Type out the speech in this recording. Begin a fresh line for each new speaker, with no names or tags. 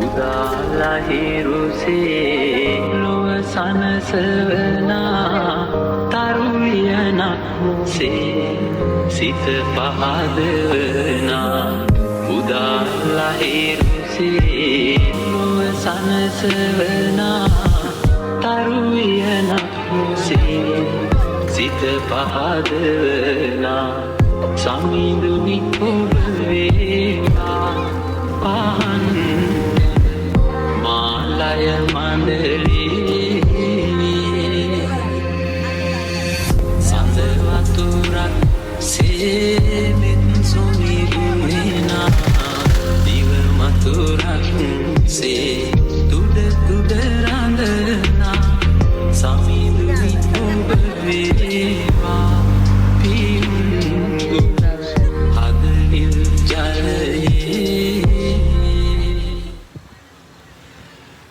උදාලහිරුසේ ලොව සනසවනා තරුවියනක් සේ සිත පහදවනා උදාලහිරුසේ ලොව සනසවනා තරුවියනක් සේ සිත පහදවනා සමිඳුනි ඔබ වේවා පහන් මාලය මණ්ඩලී සඳ වතුරක් සේමෙන් සොමිරුණා දිව මතුරක් සේ